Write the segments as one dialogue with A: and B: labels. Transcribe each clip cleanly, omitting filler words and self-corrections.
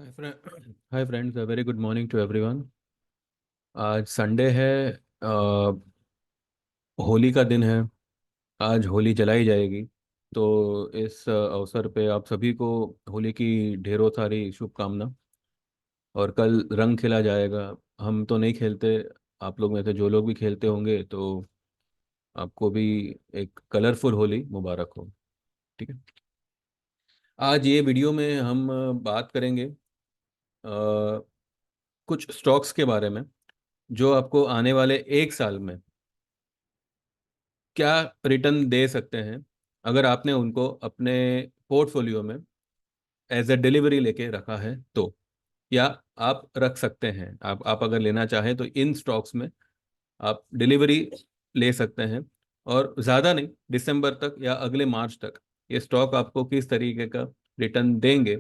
A: Hi friends, very good morning to everyone. आज Sunday है। Uh, Holi का दिन है। आज होली जलाई जाएगी। तो इस अवसर पे आप सभी को होली की ढेरों सारी शुभकामना। और कल रंग खेला जाएगा। हम तो नहीं खेलते। आप लोग में से जो लोग भी खेलते होंगे तो आपको भी एक कलरफुल होली मुबारक हो। ठीक है। आज ये वीडियो में हम बात करेंगे कुछ स्टॉक्स के बारे में जो आपको आने वाले एक साल में क्या रिटर्न दे सकते हैं अगर आपने उनको अपने पोर्टफोलियो में एज ए डिलीवरी लेके रखा है तो। या आप रख सकते हैं, आप अगर लेना चाहें तो इन स्टॉक्स में आप डिलीवरी ले सकते हैं। और ज़्यादा नहीं, दिसंबर तक या अगले मार्च तक ये स्टॉक आपको किस तरीके का रिटर्न देंगे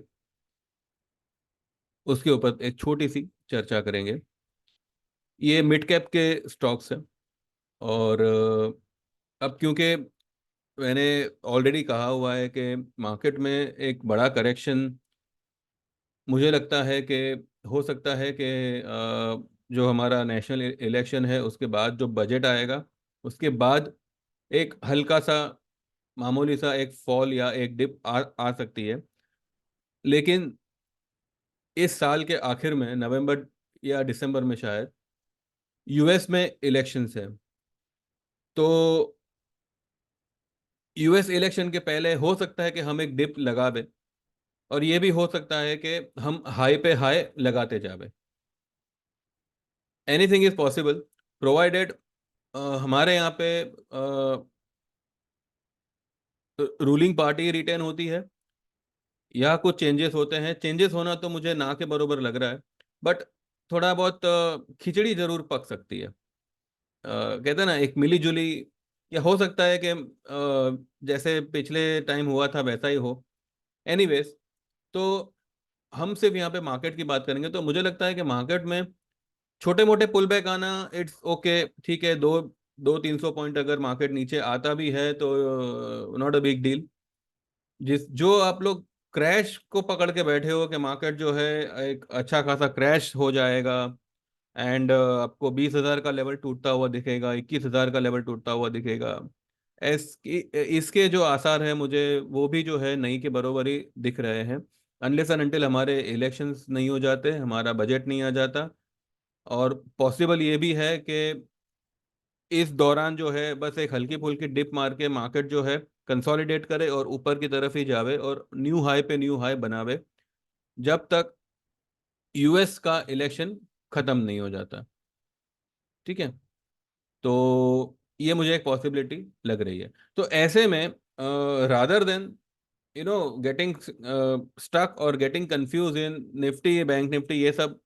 A: उसके ऊपर एक छोटी सी चर्चा करेंगे। ये मिड कैप के स्टॉक्स हैं। और अब क्योंकि मैंने ऑलरेडी कहा हुआ है कि मार्केट में एक बड़ा करेक्शन मुझे लगता है कि हो सकता है कि जो हमारा नेशनल इलेक्शन है उसके बाद जो बजट आएगा उसके बाद एक हल्का सा मामूली सा एक फॉल या एक डिप आ सकती है। लेकिन इस साल के आखिर में नवंबर या दिसंबर में शायद यूएस में इलेक्शंस है। तो यूएस इलेक्शन के पहले हो सकता है कि हम एक डिप लगा दें। और ये भी हो सकता है कि हम हाई पे हाई लगाते जावे। एनीथिंग इज पॉसिबल प्रोवाइडेड हमारे यहाँ पे रूलिंग पार्टी रिटेन होती है या कुछ चेंजेस होते हैं। चेंजेस होना तो मुझे ना के बरोबर लग रहा है। बट थोड़ा बहुत खिचड़ी जरूर पक सकती है। कहते हैं ना, एक मिली जुली। या हो सकता है कि जैसे पिछले टाइम हुआ था वैसा ही हो। एनीवेज, तो हम सिर्फ यहाँ पे मार्केट की बात करेंगे तो मुझे लगता है कि मार्केट में छोटे मोटे पुल बैक आना इट्स ओके, ठीक है। दो दो 300 पॉइंट अगर मार्केट नीचे आता भी है तो नॉट अ बिग डील। जिस जो आप लोग क्रैश को पकड़ के बैठे हो कि मार्केट जो है एक अच्छा खासा क्रैश हो जाएगा एंड आपको 20,000 का लेवल टूटता हुआ दिखेगा, 21,000 का लेवल टूटता हुआ दिखेगा। इसके जो आसार है मुझे वो भी जो है नहीं के बरोबर ही दिख रहे हैं। अनलेस एंड अनटिल हमारे इलेक्शंस नहीं हो जाते, हमारा बजट नहीं आ जाता। और पॉसिबल ये भी है कि इस दौरान जो है बस एक हल्की फुल्की डिप मार के मार्केट जो है कंसोलिडेट करे और ऊपर की तरफ ही जावे और न्यू हाई पे न्यू हाई बनावे जब तक यूएस का इलेक्शन खत्म नहीं हो जाता। ठीक है। तो ये मुझे एक पॉसिबिलिटी लग रही है। तो ऐसे में रादर देन गेटिंग स्टक और getting confuse in Nifty, bank Nifty, ये सब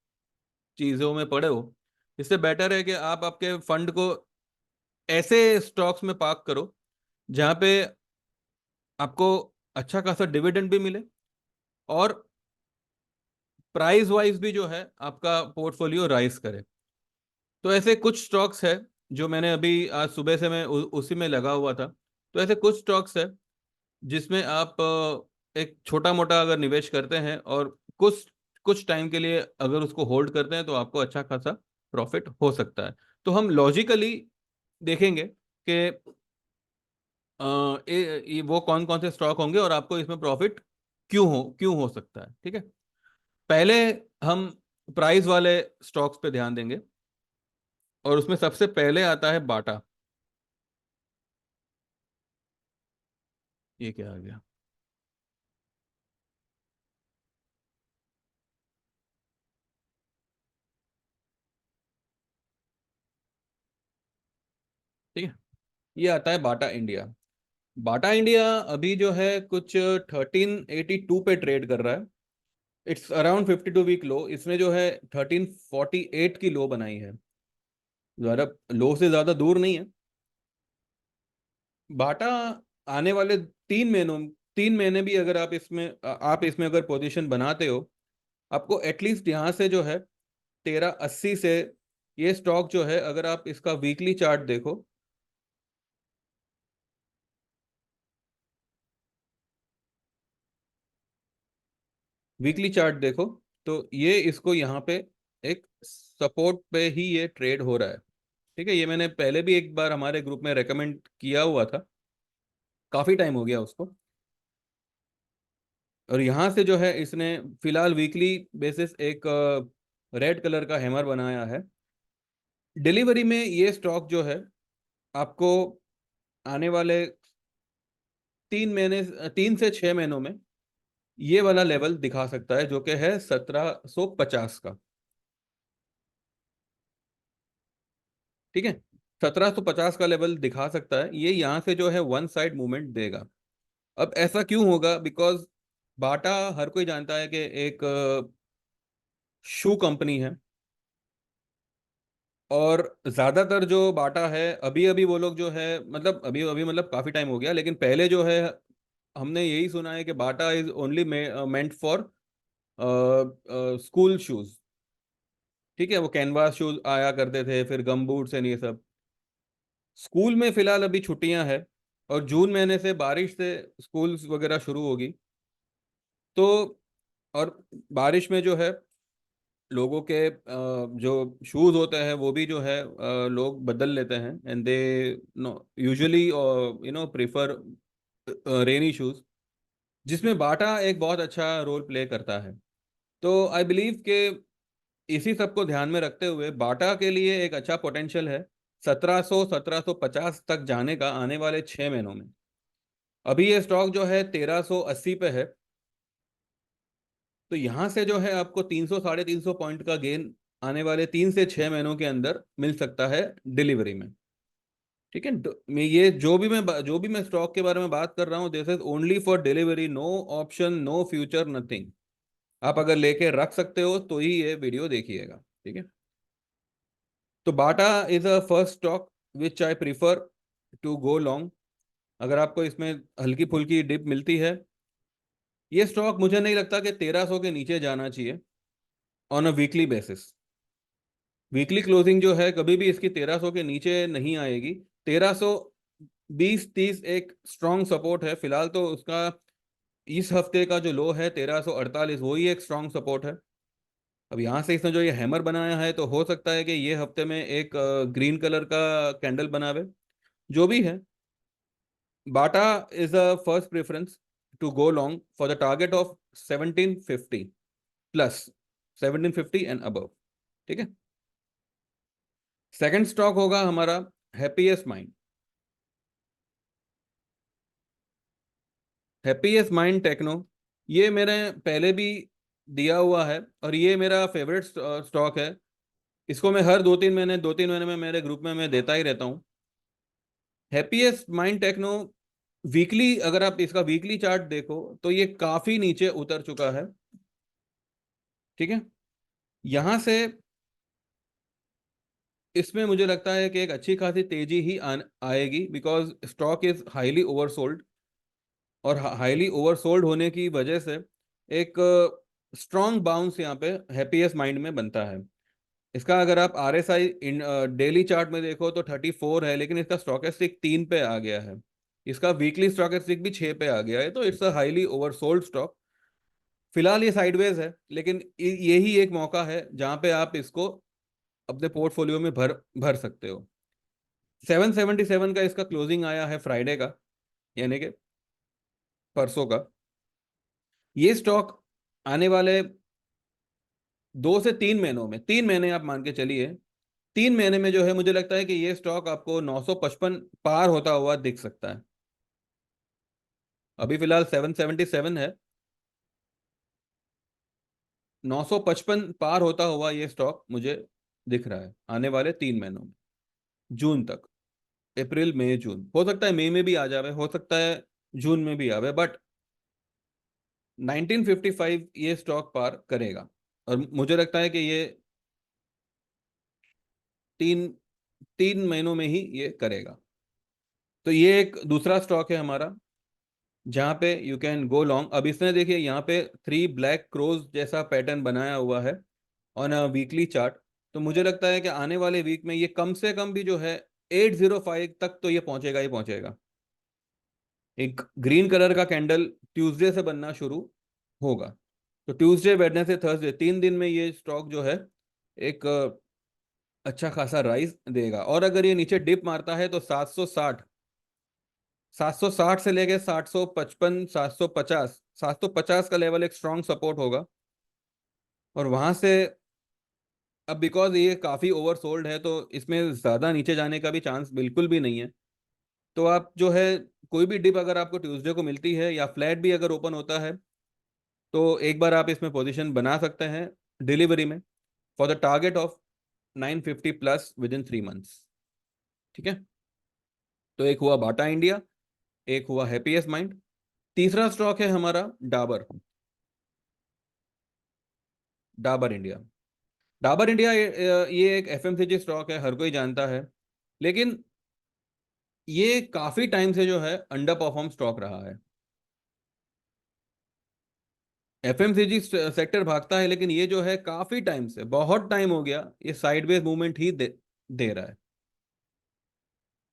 A: चीज़ों में पड़े हो, इससे बेटर है कि आप आपके फंड को ऐसे स्टॉक्स में पार्क करो जहां पे आपको अच्छा खासा डिविडेंड भी मिले और प्राइस वाइज भी जो है आपका पोर्टफोलियो राइज करे। तो ऐसे कुछ स्टॉक्स है जो मैंने अभी आज सुबह से मैं उसी में लगा हुआ था। तो ऐसे कुछ स्टॉक्स है जिसमें आप एक छोटा मोटा अगर निवेश करते हैं और कुछ कुछ टाइम के लिए अगर उसको होल्ड करते हैं तो आपको अच्छा खासा प्रॉफिट हो सकता है। तो हम लॉजिकली देखेंगे कि ये वो कौन कौन से स्टॉक होंगे और आपको इसमें प्रॉफिट क्यों हो सकता है। ठीक है। पहले हम प्राइस वाले स्टॉक्स पे ध्यान देंगे और उसमें सबसे पहले आता है बाटा। ये क्या आ गया? ठीक है। ये आता है बाटा इंडिया। बाटा इंडिया अभी जो है कुछ 1382 पे ट्रेड कर रहा है। It's around 52 week low. इसमें जो है 1348 की लो बनाई है। ज़रा लो से ज़्यादा दूर नहीं है बाटा। आने वाले 3 महीनों 3 महीने भी अगर आप इसमें अगर पोजीशन बनाते हो, आपको एटलीस्ट यहाँ से जो है 1380 से ये स्टॉक जो है, अगर आप इसका वीकली चार्ट देखो। वीकली चार्ट देखो तो ये इसको यहाँ पे एक सपोर्ट पे ही ये ट्रेड हो रहा है। ठीक है, ये मैंने पहले भी एक बार हमारे ग्रुप में रेकमेंड किया हुआ था, काफी टाइम हो गया उसको। और यहाँ से जो है इसने फिलहाल वीकली बेसिस एक रेड कलर का हैमर बनाया है। डिलीवरी में ये स्टॉक जो है आपको आने वाले 3 महीने, 3 से 6 महीनों में ये वाला लेवल दिखा सकता है, जो कि है 1750 का। ठीक है, 1750 का लेवल दिखा सकता है ये, यहाँ से जो है वन साइड मूवमेंट देगा। अब ऐसा क्यों होगा? बिकॉज बाटा हर कोई जानता है कि एक शू कंपनी है, और ज्यादातर जो बाटा है, अभी अभी वो लोग जो है, मतलब अभी अभी मतलब काफी टाइम हो गया, लेकिन पहले जो है हमने यही सुना है कि Bata is only meant for school shoes. ठीक है, वो कैनवास शूज आया करते थे, फिर गम बूट्स एंड ये सब। स्कूल में फिलहाल अभी छुट्टियां हैं, और जून महीने से बारिश से स्कूल वगैरह शुरू होगी। तो और बारिश में जो है लोगों के जो शूज होते हैं वो भी जो है लोग बदल लेते हैं, and they know usually prefer rainy shoes, जिसमें बाटा एक बहुत अच्छा रोल प्ले करता है। तो आई बिलीव कि इसी सब को ध्यान में रखते हुए बाटा के लिए एक अच्छा पोटेंशियल है 1750 तक जाने का आने वाले 6 महीनों में। अभी ये स्टॉक जो है 1380 पे है। तो यहाँ से जो है आपको 300 350 पॉइंट का गेन आने वाले 3 से 6 महीनों के अंदर मिल सकता है डिलीवरी में। ठीक है, मैं ये जो भी मैं स्टॉक के बारे में बात कर रहा हूँ, this is only for delivery, no option, no future, nothing. आप अगर लेके रख सकते हो तो ही ये वीडियो देखिएगा। ठीक है, तो Bata is a first stock which I prefer to go long. अगर आपको इसमें हल्की फुल्की डिप मिलती है, ये स्टॉक मुझे नहीं लगता कि 1300 के नीचे जाना चाहिए on a weekly basis. Weekly closing जो है कभी भी इसकी 1300 के नीचे नहीं आएगी। 1320 30 एक स्ट्रॉन्ग सपोर्ट है फिलहाल, तो उसका इस हफ्ते का जो लो है 1348, वही एक स्ट्रॉन्ग सपोर्ट है। अब यहाँ से इसने जो ये हैमर बनाया है, तो हो सकता है कि ये हफ्ते में एक ग्रीन कलर का कैंडल बनावे। जो भी है, Bata is a first preference to go long for the target of 1750 plus, 1750 and above. ठीक है, सेकंड स्टॉक होगा हमारा Happiest Mind. Happiest Mind Techno, ये मैंने पहले भी दिया हुआ है, और ये मेरा फेवरेट स्टॉक है। इसको मैं हर 2 3 महीने में मेरे ग्रुप में मैं देता ही रहता हूँ। हैप्पीएस्ट माइंड टेक्नो वीकली, अगर आप इसका वीकली चार्ट देखो तो ये काफी नीचे उतर चुका है। ठीक है, यहां से इसमें मुझे लगता है कि एक अच्छी खासी तेजी ही आएगी, because stock is highly oversold, और हाईली ओवरसोल्ड होने की वजह से एक स्ट्रॉन्ग बाउंस यहाँ पे हैप्पीएस्ट माइंड में बनता है। इसका अगर आप RSI इन डेली चार्ट में देखो तो 34 है, लेकिन इसका स्टॉकेस्टिक 3 पे आ गया है। इसका वीकली स्टॉकेस्टिक भी 6 पे आ गया है, तो it's a highly oversold stock. फिलहाल ये साइडवेज है, लेकिन यही एक मौका है जहां पे आप इसको अपने पोर्टफोलियो में भर भर सकते हो। 777 का इसका क्लोजिंग आया है फ्राइडे का, यानी कि परसों का। ये स्टॉक आने वाले 2 से 3 महीनों में, 3 महीने आप मान के चलिए, 3 महीने में जो है मुझे लगता है कि ये स्टॉक आपको 955 पार होता हुआ दिख सकता है। अभी फिलहाल 777 है, 955 पार होता हुआ ये स्टॉक मुझे दिख रहा है आने वाले 3 महीनों में, जून तक। अप्रैल मई जून, हो सकता है मई में भी आ जावे, हो सकता है जून में भी आवे, बट 1955 ये स्टॉक पार करेगा, और मुझे लगता है कि ये 3 3 महीनों में ही ये करेगा। तो ये एक दूसरा स्टॉक है हमारा जहां पे यू कैन गो लॉन्ग। अब इसने देखिए यहाँ पे 3 ब्लैक क्रोज जैसा पैटर्न बनाया हुआ है ऑन अ वीकली चार्ट। तो मुझे लगता है कि आने वाले वीक में ये कम से कम भी जो है 805 तक तो ये पहुंचेगा ही पहुंचेगा। एक ग्रीन कलर का कैंडल ट्यूसडे से बनना शुरू होगा। तो ट्यूसडे, वेडनेसडे, थर्सडे 3 दिन में ये स्टॉक जो है एक अच्छा खासा राइज देगा। और अगर ये नीचे डिप मारता है तो 760 से लेके 755, 750, 750 का लेवल एक स्ट्रॉन्ग सपोर्ट होगा। और वहां से अब बिकॉज ये काफी ओवर सोल्ड है तो इसमें ज्यादा नीचे जाने का भी चांस बिल्कुल भी नहीं है। तो आप जो है कोई भी डिप अगर आपको ट्यूसडे को मिलती है या फ्लैट भी अगर ओपन होता है तो एक बार आप इसमें पोजीशन बना सकते हैं डिलीवरी में, for the target of 950 plus with in 3 months. ठीक है। तो एक हुआ बाटा इंडिया, एक हुआ हैप्पीएस्ट माइंड, तीसरा स्टॉक है हमारा डाबर। डाबर इंडिया। डाबर इंडिया ये एक एफएमसीजी स्टॉक है, हर कोई जानता है। लेकिन ये काफी टाइम से जो है अंडर परफॉर्म स्टॉक रहा है। एफएमसीजी सेक्टर भागता है लेकिन ये जो है काफी टाइम से, बहुत टाइम हो गया, ये साइडवेज मूवमेंट ही दे रहा है।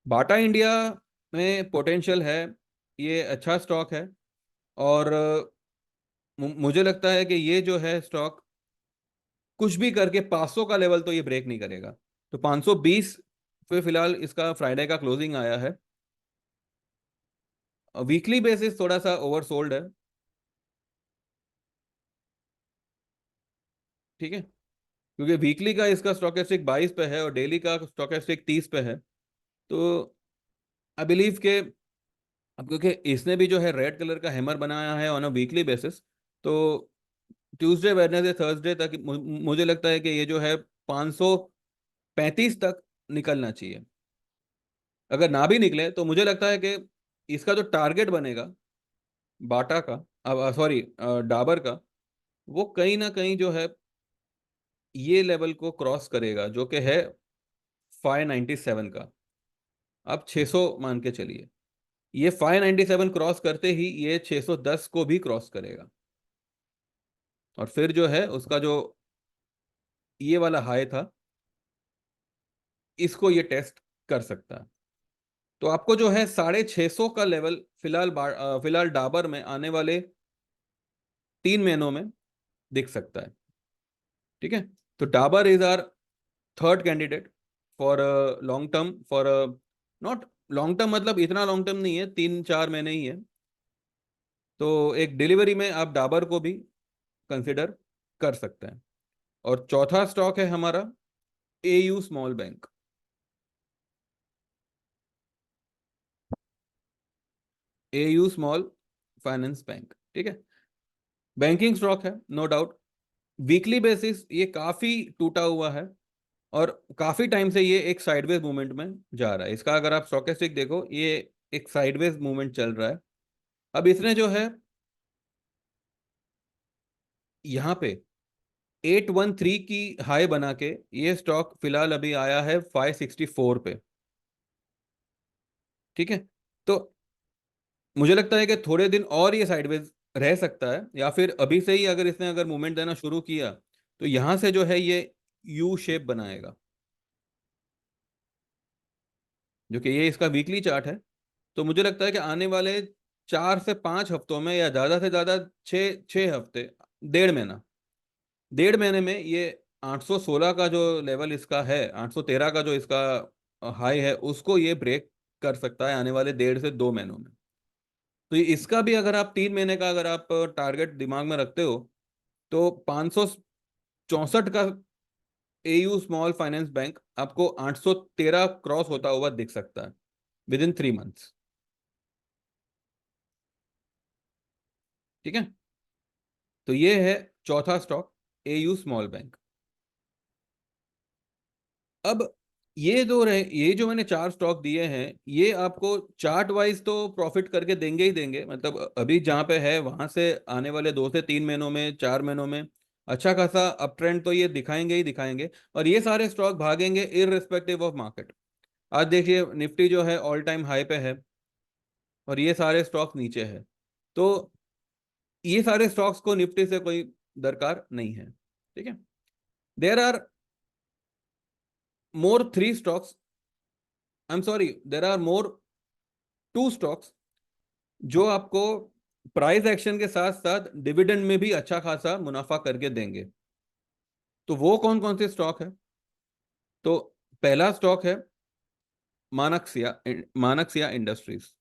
A: बाटा इंडिया में पोटेंशियल है, ये अच्छा स्टॉक है। और मुझे लगता है कि ये जो है स्टॉक कुछ भी करके 500 का लेवल तो ये ब्रेक नहीं करेगा। तो 520 पे फिलहाल इसका फ्राइडे का क्लोजिंग आया है। वीकली बेसिस थोड़ा सा ओवरसोल्ड है। ठीक है। क्योंकि वीकली का इसका स्टोकेस्टिक 22 पे है और डेली का स्टोकेस्टिक 30 पे है। तो आई बिलीव के अब क्योंकि इसने भी जो है रेड कलर का हैमर बनाया है ऑन अ वीकली बेसिस, तो ट्यूसडे, वेडनेसडे, थर्सडे तक मुझे लगता है कि ये जो है 535 तक निकलना चाहिए। अगर ना भी निकले तो मुझे लगता है कि इसका जो टारगेट बनेगा बाटा का, अब सॉरी डाबर का, वो कहीं ना कहीं जो है ये लेवल को क्रॉस करेगा जो कि है 597 का। आप 600 मान के चलिए, ये 597 क्रॉस करते ही ये 610 को भी क्रॉस करेगा। और फिर जो है उसका जो ये वाला हाई था, इसको ये टेस्ट कर सकता है। तो आपको जो है 650 का लेवल फिलहाल फिलहाल डाबर में आने वाले 3 महीनों में दिख सकता है। ठीक है। तो Dabur is our third candidate for long term, for not long term मतलब इतना लॉन्ग टर्म नहीं है, 3-4 महीने ही है। तो एक डिलीवरी में आप डाबर को भी कंसिडर कर सकते हैं। और चौथा स्टॉक है हमारा AU small bank. AU small finance bank. ठीक है। बैंकिंग स्टॉक है, नो डाउट। वीकली बेसिस ये काफी टूटा हुआ है और काफी टाइम से ये एक साइडवेज मूवमेंट में जा रहा है। इसका अगर आप स्टॉकेस्टिक देखो, ये एक साइडवेज मूवमेंट चल रहा है। अब इसने जो है यहाँ पे 813 की हाई बना के ये स्टॉक फिलहाल अभी आया है 564 पे। ठीक है। तो मुझे लगता है कि थोड़े दिन और ये साइडवेज रह सकता है, या फिर अभी से ही अगर इसने अगर मूवमेंट देना शुरू किया तो यहां से जो है ये यू शेप बनाएगा, जो कि ये इसका वीकली चार्ट है। तो मुझे लगता है कि आने वाले 4 से 5 हफ्तों में या ज्यादा से ज्यादा 6 6 हफ्ते, 1.5 महीना, 1.5 महीने में ये 816 का जो लेवल इसका है, 813 का जो इसका हाई है, उसको ये ब्रेक कर सकता है आने वाले 1.5 से 2 महीनों में। तो इसका भी अगर आप 3 महीने का अगर आप टारगेट दिमाग में रखते हो तो 564 का एयू स्मॉल फाइनेंस बैंक आपको 813 क्रॉस होता हुआ दिख सकता है विद इन 3 मंथ्स। ठीक है। तो ये है चौथा स्टॉक, एयू स्मॉल बैंक। अब ये जो मैंने 4 स्टॉक दिए हैं, ये आपको चार्ट वाइज तो प्रॉफिट करके देंगे ही देंगे। मतलब अभी जहां पे है वहां से आने वाले 2 से 3 महीनों में, 4 महीनों में अच्छा खासा अप ट्रेंड तो ये दिखाएंगे ही दिखाएंगे। और ये सारे स्टॉक भागेंगे इररिस्पेक्टिव ऑफ मार्केट। आज देखिए निफ्टी जो है ऑल टाइम हाई पे है और ये सारे स्टॉक्स नीचे है। तो ये सारे स्टॉक्स को निफ्टी से कोई दरकार नहीं है। ठीक है। There are more 3 stocks, I am sorry, there are more 2 stocks जो आपको प्राइस एक्शन के साथ साथ डिविडेंड में भी अच्छा खासा मुनाफा करके देंगे। तो वो कौन कौन से स्टॉक है? तो पहला स्टॉक है Manaksia, Manaksia industries.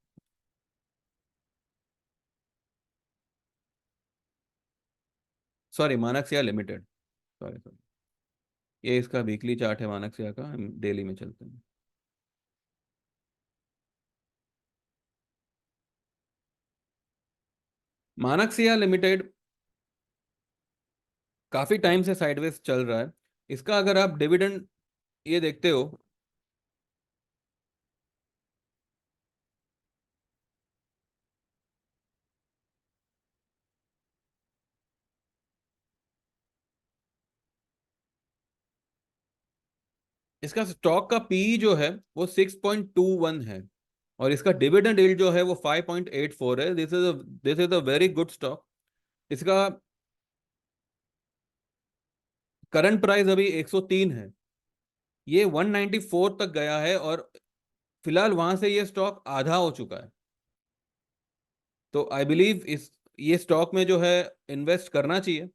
A: Sorry, Manaksia limited. Sorry sorry, ये इसका वीकली चार्ट है मानक्सिया का, हम डेली में चलते हैं। मानक्सिया लिमिटेड काफी टाइम से साइडवेज चल रहा है। इसका अगर आप डिविडेंड ये देखते हो, इसका स्टॉक का पी जो है वो 6.21 है, और इसका डिविडेंड यील्ड जो है वो 5.84 है। This is a very good stock. इसका करंट प्राइस अभी 103 है। ये 194 तक गया है, और फिलहाल वहां से ये स्टॉक आधा हो चुका है। तो आई बिलीव इस ये स्टॉक में जो है इन्वेस्ट करना चाहिए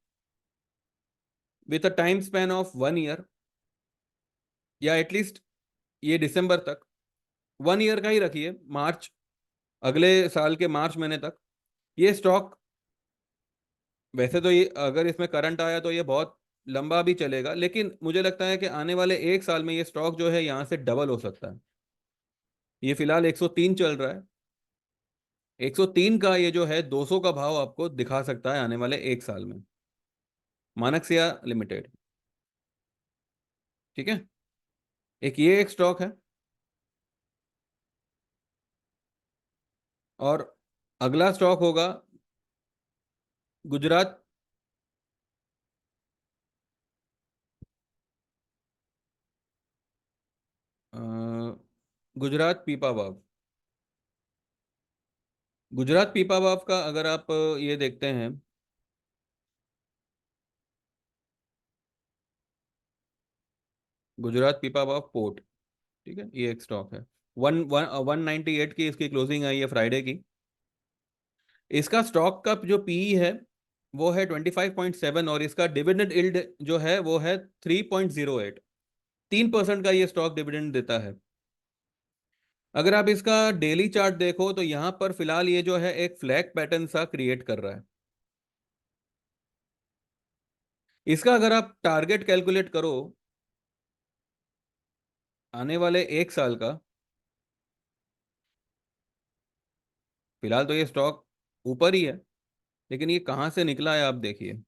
A: with a time span of 1 year, या एटलीस्ट ये दिसंबर तक। 1 ईयर का ही रखिए, मार्च, अगले साल के मार्च महीने तक ये स्टॉक। वैसे तो ये अगर इसमें करंट आया तो ये बहुत लंबा भी चलेगा, लेकिन मुझे लगता है कि आने वाले 1 साल में ये स्टॉक जो है यहाँ से डबल हो सकता है। ये फिलहाल 103 चल रहा है। 103 का ये जो है 200 का भाव आपको दिखा सकता है आने वाले 1 साल में, मानक्सिया लिमिटेड। ठीक है, एक ये एक स्टॉक है। और अगला स्टॉक होगा गुजरात। अ, गुजरात पीपावाव। गुजरात पीपावाव का अगर आप ये देखते हैं, गुजरात पीपावाव पोर्ट, ठीक है, ये एक स्टॉक है। 198 की इसकी क्लोजिंग आई है फ्राइडे की। इसका स्टॉक का जो पीई है वो है 25.7, और इसका डिविडेंड यील्ड जो है वो है 3.08। 3% का ये स्टॉक डिविडेंड देता है। अगर आप इसका डेली चार्ट देखो तो यहां पर फिलहाल ये जो है एक फ्लैग पैटर्न सा क्रिएट कर रहा है। इसका अगर आप टारगेट कैलकुलेट करो आने वाले 1 साल का, फिलहाल तो ये स्टॉक ऊपर ही है, लेकिन ये कहाँ से निकला है आप देखिए।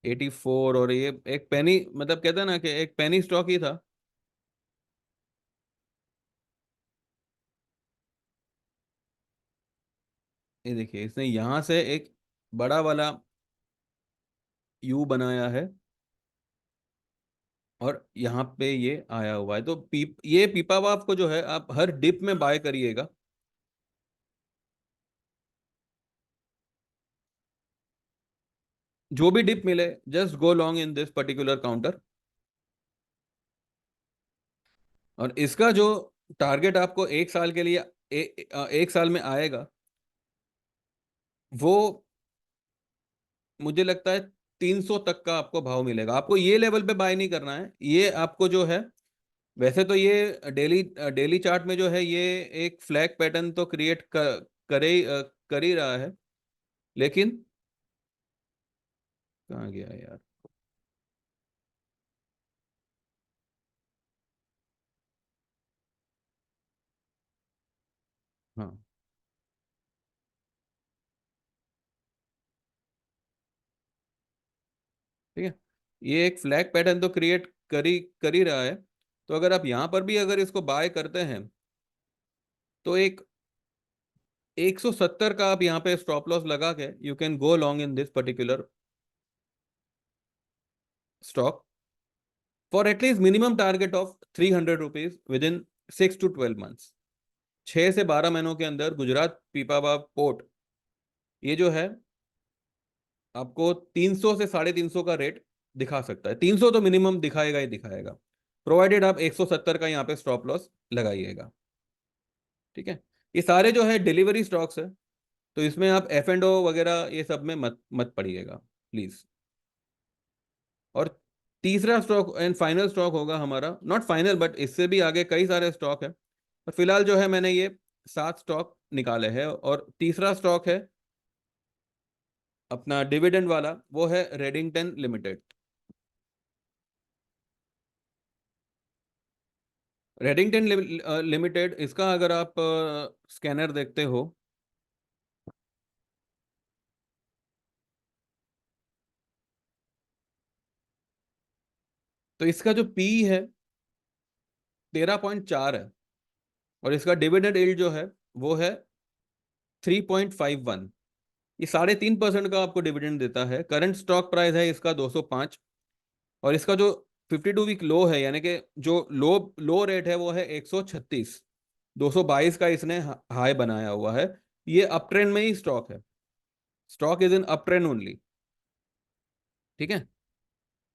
A: 84, और ये एक पेनी, मतलब कहते हैं ना कि एक पेनी स्टॉक ही था। ये देखिए, इसने यहां से एक बड़ा वाला यू बनाया है, और यहाँ पे ये आया हुआ है। तो ये पीपावाव को जो है आप हर डिप में बाय करिएगा। जो भी डिप मिले, just go long in this particular counter. और इसका जो टारगेट आपको 1 साल के लिए 1 साल में आएगा, वो मुझे लगता है 300 तक का आपको भाव मिलेगा। आपको ये लेवल पे बाय नहीं करना है, ये आपको जो है, वैसे तो ये डेली डेली चार्ट में जो है ये एक फ्लैग पैटर्न तो क्रिएट कर ही रहा है, लेकिन कहाँ गया यार? हाँ, ठीक है, ये एक फ्लैग पैटर्न तो क्रिएट कर ही रहा है। तो अगर आप यहाँ पर भी अगर इसको बाय करते हैं, तो एक 170 का आप यहाँ पे स्टॉप लॉस लगा के you can go long in this particular stock for at least minimum target of ₹300 with in 6 to 12 months। 6 से 12 महीनों के अंदर गुजरात पीपावाव पोर्ट ये जो है आपको 300 से 350 का रेट दिखा सकता है। 300 तो मिनिमम दिखाएगा ही दिखाएगा, प्रोवाइडेड आप 170 का यहाँ पे स्टॉप लॉस लगाइएगा। ठीक है, ये सारे जो है डिलीवरी स्टॉक्स है, तो इसमें आप एफ एंड ओ वगैरह ये सब में मत मत पड़िएगा प्लीज। और तीसरा स्टॉक एंड फाइनल स्टॉक होगा हमारा, नॉट फाइनल बट इससे भी आगे कई सारे स्टॉक है, पर फिलहाल जो है मैंने ये 7 स्टॉक निकाले हैं। और तीसरा स्टॉक है अपना डिविडेंड वाला, वो है रेडिंगटन लिमिटेड। रेडिंगटन लिमिटेड, इसका अगर आप स्कैनर देखते हो तो इसका जो पी है 13.4 है, और इसका डिविडेंड यील्ड जो है वो है 3.51। ये 3.5% का आपको डिविडेंड देता है। करंट स्टॉक प्राइस है इसका 205, और इसका जो 52 वीक लो है, यानी कि जो लो लो रेट है वो है 136। 222 का इसने हाई बनाया हुआ है। ये अप ट्रेंड में ही स्टॉक है, stock is in up trend only. ठीक है,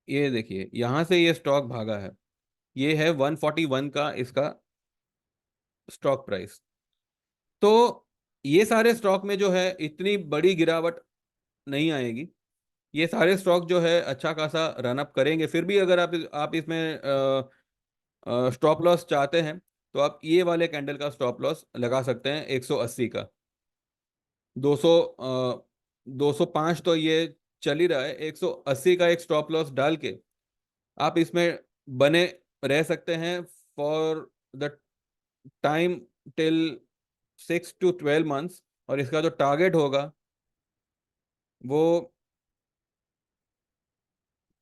A: ये देखिए यहां से ये स्टॉक भागा है, ये है 141 का इसका स्टॉक प्राइस। तो ये सारे स्टॉक में जो है इतनी बड़ी गिरावट नहीं आएगी। ये सारे स्टॉक जो है अच्छा खासा रन अप करेंगे। फिर भी अगर आप इसमें स्टॉप लॉस चाहते हैं तो आप ये वाले कैंडल का स्टॉप लॉस लगा सकते हैं 180 का। 200 205 तो ये चल ही रहा है, 180 का एक स्टॉप लॉस डाल के आप इसमें बने रह सकते हैं for the time till 6 to 12 months। और इसका जो टारगेट होगा वो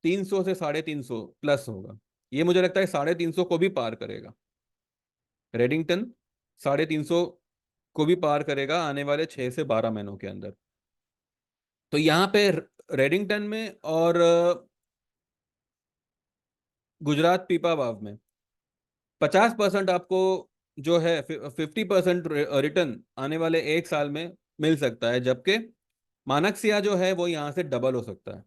A: 300 से 350 प्लस होगा। ये मुझे लगता है 350 को भी पार करेगा। रेडिंगटन 350 को भी पार करेगा आने वाले 6 से 12 महीनों के अंदर। तो यहाँ पे रेडिंगटन में और गुजरात पीपावाव में 50% आपको जो है 50% रिटर्न आने वाले 1 साल में मिल सकता है, जबकि मानक जो है वो यहाँ से डबल हो सकता है।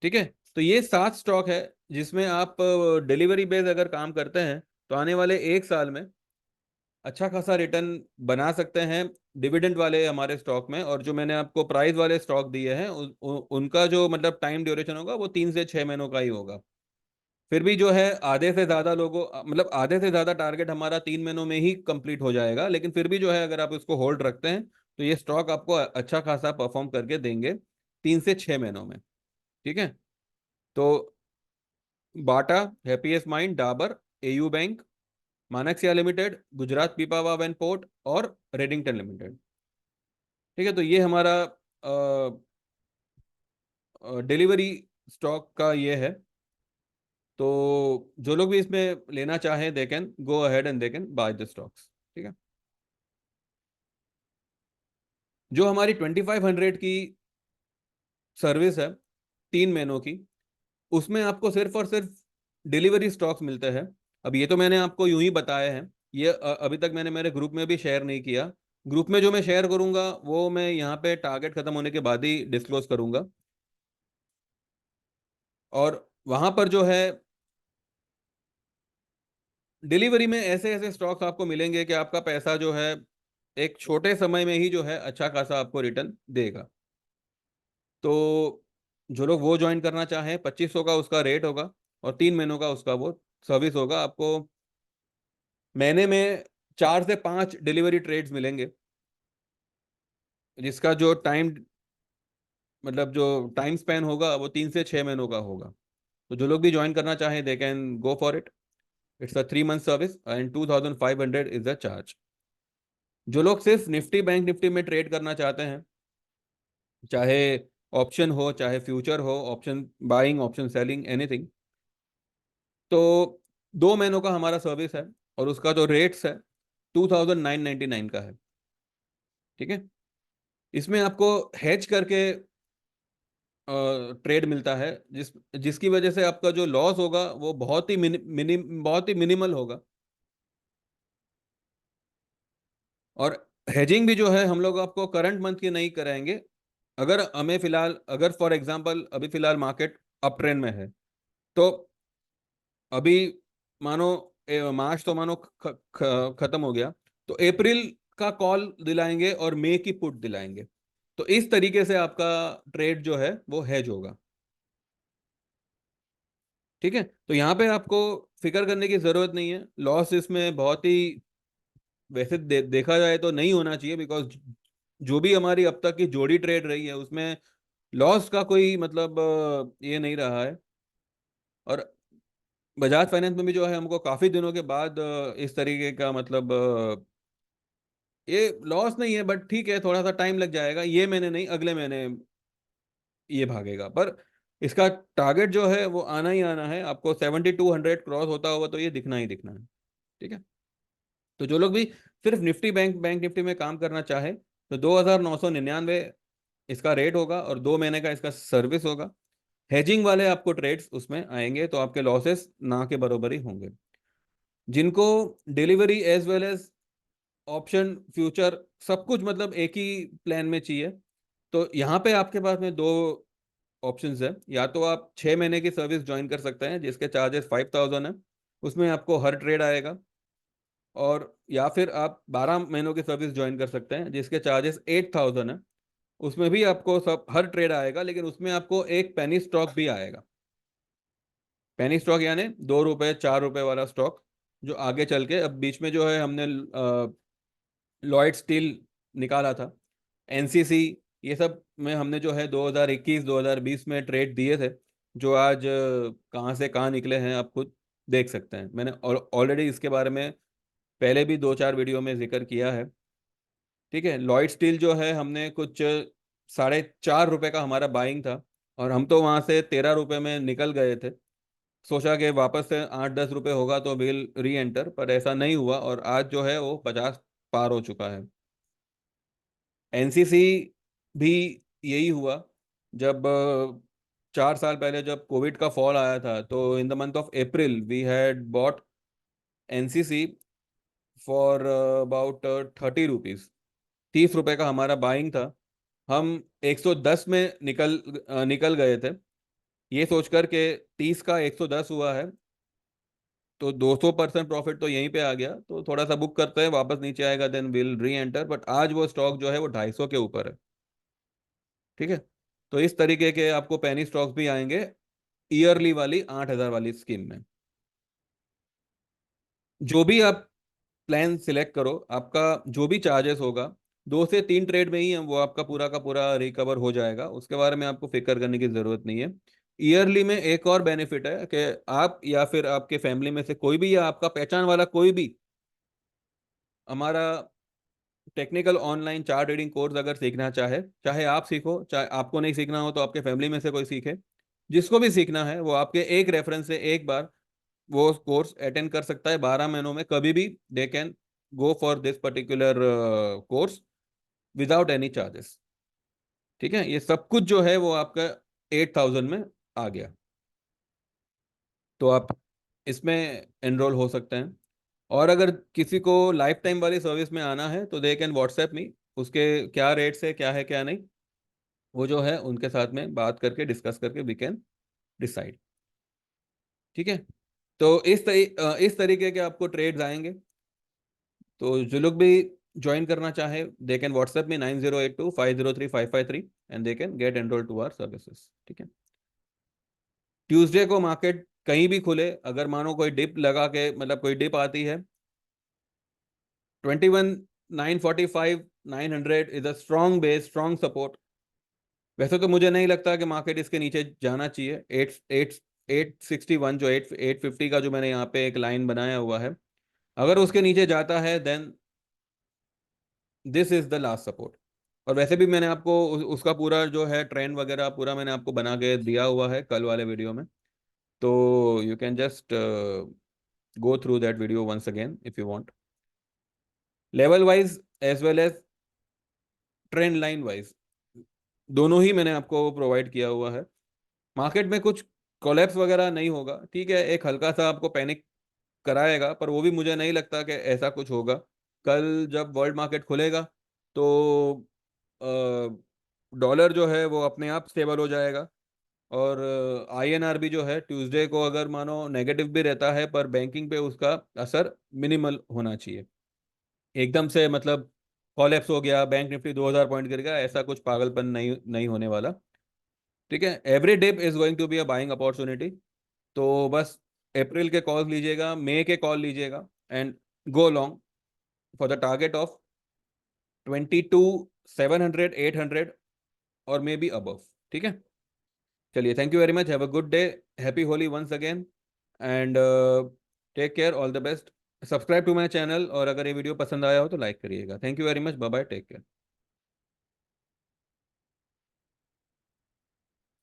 A: ठीक है, तो ये 7 स्टॉक है जिसमें आप डिलीवरी बेस अगर काम करते हैं तो आने वाले 1 साल में अच्छा खासा रिटर्न बना सकते हैं डिविडेंड वाले हमारे स्टॉक में। और जो मैंने आपको प्राइस वाले स्टॉक दिए हैं उनका जो मतलब टाइम ड्यूरेशन होगा वो 3 से 6 महीनों का ही होगा। फिर भी जो है आधे से ज्यादा लोगों मतलब आधे से ज्यादा टारगेट हमारा 3 महीनों में ही कंप्लीट हो जाएगा। लेकिन फिर भी जो है अगर आप इसको होल्ड रखते हैं तो ये स्टॉक आपको अच्छा खासा परफॉर्म करके देंगे 3 से 6 महीनों में। ठीक है, तो Bata, Happiest Mind, Dabur, AU bank, Manaksia limited, Gujarat Pipavav and port और रेडिंगटन लिमिटेड। ठीक है, तो ये हमारा डिलीवरी स्टॉक का ये है। तो जो लोग भी इसमें लेना चाहें they can go ahead and they can by the stocks. ठीक है, जो हमारी 2500 की सर्विस है 3 महीनों की, उसमें आपको सिर्फ और सिर्फ डिलीवरी स्टॉक्स मिलते हैं। अब ये तो मैंने आपको यूं ही बताया है, ये अभी तक मैंने मेरे ग्रुप में भी शेयर नहीं किया। ग्रुप में जो मैं शेयर करूंगा वो मैं यहाँ पे टारगेट खत्म होने के बाद ही डिस्क्लोज करूंगा। और वहां पर जो है डिलीवरी में ऐसे ऐसे स्टॉक्स आपको मिलेंगे कि आपका पैसा जो है एक छोटे समय में ही जो है अच्छा खासा आपको रिटर्न देगा। तो जो लोग वो ज्वाइन करना चाहें, 2500 का उसका रेट होगा और 3 महीनों का उसका वो सर्विस होगा। आपको महीने में 4 से 5 डिलीवरी ट्रेड्स मिलेंगे, जिसका जो टाइम मतलब जो टाइम स्पेन होगा वो 3 से 6 महीनों का होगा। तो जो लोग भी ज्वाइन करना चाहें they can go for it. It's a 3 month service and 2500 is the charge. जो लोग सिर्फ निफ्टी बैंक निफ्टी में ट्रेड करना चाहते हैं, चाहे ऑप्शन हो चाहे फ्यूचर हो, option buying option selling anything, तो 2 महीनों का हमारा सर्विस है और उसका जो रेट्स है 2999 का है। ठीक है, इसमें आपको हेज करके ट्रेड मिलता है, जिसकी वजह से आपका जो लॉस होगा वो बहुत ही मिनिमल होगा। और हेजिंग भी जो है हम लोग आपको करंट मंथ की नहीं कराएंगे। अगर हमें फिलहाल अगर फॉर एग्जांपल अभी फिलहाल मार्केट अप ट्रेंड में है, तो अभी मानो मार्च तो मानो खत्म हो गया, तो अप्रैल का कॉल दिलाएंगे और मई की पुट दिलाएंगे। तो इस तरीके से आपका ट्रेड जो है वो हेज होगा। ठीक है, तो यहाँ पे आपको फिक्र करने की जरूरत नहीं है। लॉस इसमें बहुत ही, वैसे देखा जाए तो नहीं होना चाहिए, बिकॉज जो भी हमारी अब तक की जोड़ी ट्रेड रही है उसमें लॉस का कोई मतलब ये नहीं रहा है। और बजाज फाइनेंस में भी जो है हमको काफी दिनों के बाद इस तरीके का मतलब ये लॉस नहीं है, बट ठीक है थोड़ा सा टाइम लग जाएगा, ये महीने नहीं अगले महीने ये भागेगा। पर इसका टारगेट जो है वो आना ही आना है, आपको 7200 क्रॉस होता होगा तो ये दिखना ही दिखना है। ठीक है, तो जो लोग भी सिर्फ निफ्टी बैंक निफ्टी में काम करना चाहे तो 2999 इसका रेट होगा और 2 महीने का इसका सर्विस होगा। हेजिंग वाले आपको ट्रेड्स उसमें आएंगे तो आपके लॉसेस ना के बराबर ही होंगे। जिनको delivery as well as option future सब कुछ मतलब एक ही प्लान में चाहिए, तो यहाँ पे आपके पास में दो ऑप्शंस है। या तो आप 6 महीने की सर्विस ज्वाइन कर सकते हैं जिसके चार्जेस 5000 है, उसमें आपको हर ट्रेड आएगा। और या फिर आप 12 महीनों की सर्विस ज्वाइन कर सकते हैं जिसके चार्जेस 8000 है, उसमें भी आपको सब हर ट्रेड आएगा, लेकिन उसमें आपको एक पेनी स्टॉक भी आएगा। पेनी स्टॉक यानी 2 रुपए 4 रुपए वाला स्टॉक, जो आगे चल के, अब बीच में जो है हमने लॉयड स्टील निकाला था, एनसीसी, ये सब में हमने जो है 2021 2020 में ट्रेड दिए थे, जो आज कहाँ से कहाँ निकले हैं आप खुद देख सकते हैं। मैंने ऑलरेडी इसके बारे में पहले भी 2 4 वीडियो में जिक्र किया है। ठीक है, लॉयड स्टील जो है हमने कुछ 4.5 रुपए का हमारा बाइंग था, और हम तो वहां से 13 रुपए में निकल गए थे। सोचा कि वापस से 8 10 रुपए होगा तो विल री एंटर, पर ऐसा नहीं हुआ और आज जो है वो 50 पार हो चुका है। एनसीसी भी यही हुआ। जब 4 साल पहले जब कोविड का फॉल आया था तो in the month of April we had bought NCC for about 30 rupees. 30 रुपए का हमारा बाइंग था। हम 110 में निकल गए थे, ये सोचकर के 30 का 110 हुआ है, तो 200% प्रॉफिट तो यहीं पे आ गया। तो थोड़ा सा बुक करते हैं, वापस नीचे आएगा then will re-enter, but आज वो स्टॉक जो है वो 250 के ऊपर है। ठीक है, तो इस तरीके के आपको पेनी स्टॉक्स भी आएंगे ईयरली वाली 8000 वाली स्कीम में। जो भी आप प्लान सिलेक्ट करो, आपका जो भी चार्जेस होगा 2 से 3 ट्रेड में ही वो आपका पूरा का पूरा रिकवर हो जाएगा, उसके बारे में आपको फिक्र करने की जरूरत नहीं है। ईयरली में एक और बेनिफिट है कि आप या फिर आपके फैमिली में से कोई भी या आपका पहचान वाला कोई भी हमारा technical online chart trading course अगर सीखना चाहे, चाहे आप सीखो चाहे आपको नहीं सीखना हो तो आपके फैमिली में से कोई सीखे, जिसको भी सीखना है वो आपके एक रेफरेंस से एक बार वो कोर्स अटेंड कर सकता है 12 महीनों में कभी भी। They can go for this particular course without any charges. ठीक है, ये सब कुछ जो है वो आपका 8000 में आ गया, तो आप इसमें एनरोल हो सकते हैं। और अगर किसी को लाइफ टाइम वाली सर्विस में आना है तो दे कैन व्हाट्सएप मी, उसके क्या रेट्स है क्या है क्या नहीं, वो जो है उनके साथ में बात करके डिस्कस करके वी कैन डिसाइड। ठीक है, तो इस तरीके के आपको ट्रेड्स आएंगे। तो जो लोग भी ज्वाइन करना चाहे दे कैन व्हाट्सएप में 9082503553 and they can get enrol to our services. ठीक है, ट्यूसडे को मार्केट कहीं भी खुले, अगर मानो कोई डिप लगा के मतलब कोई डिप आती है, 21 945 900 is a strong base strong support. वैसे तो मुझे नहीं लगता कि मार्केट इसके नीचे जाना चाहिए। 861 जो 850 का जो मैंने यहाँ पे एक लाइन बनाया हुआ है, अगर उसके नीचे जाता है then this is the last support. और वैसे भी मैंने आपको उसका पूरा जो है ट्रेंड वगैरह पूरा मैंने आपको बना के दिया हुआ है कल वाले वीडियो में, तो you can just go through that video once again if you want. Level wise as well as trend line wise दोनों ही मैंने आपको प्रोवाइड किया हुआ है। मार्केट में कुछ कोलैप्स वगैरह नहीं होगा, ठीक है, एक हल्का सा आपको पैनिक कराएगा, पर वो भी मुझे नहीं लगता कि ऐसा कुछ होगा। कल जब वर्ल्ड मार्केट खुलेगा तो डॉलर जो है वो अपने आप स्टेबल हो जाएगा। और आईएनआर भी जो है ट्यूसडे को अगर मानो नेगेटिव भी रहता है पर बैंकिंग पे उसका असर मिनिमल होना चाहिए। एकदम से मतलब कॉलेप्स हो गया, बैंक निफ्टी 2000 पॉइंट गिर गया, ऐसा कुछ पागलपन नहीं नहीं होने वाला। ठीक है, every dip is going to be a buying opportunity. तो बस अप्रैल के कॉल लीजिएगा, मई के कॉल लीजिएगा, and go long for the target of 22 700 800 और मे बी अबव। ठीक है, चलिए, thank you very much, have a good day, happy Holi once again, and take care, all the best. Subscribe to my channel, और अगर ये video पसंद आया हो तो लाइक करिएगा। Thank you very much, bye bye, take care.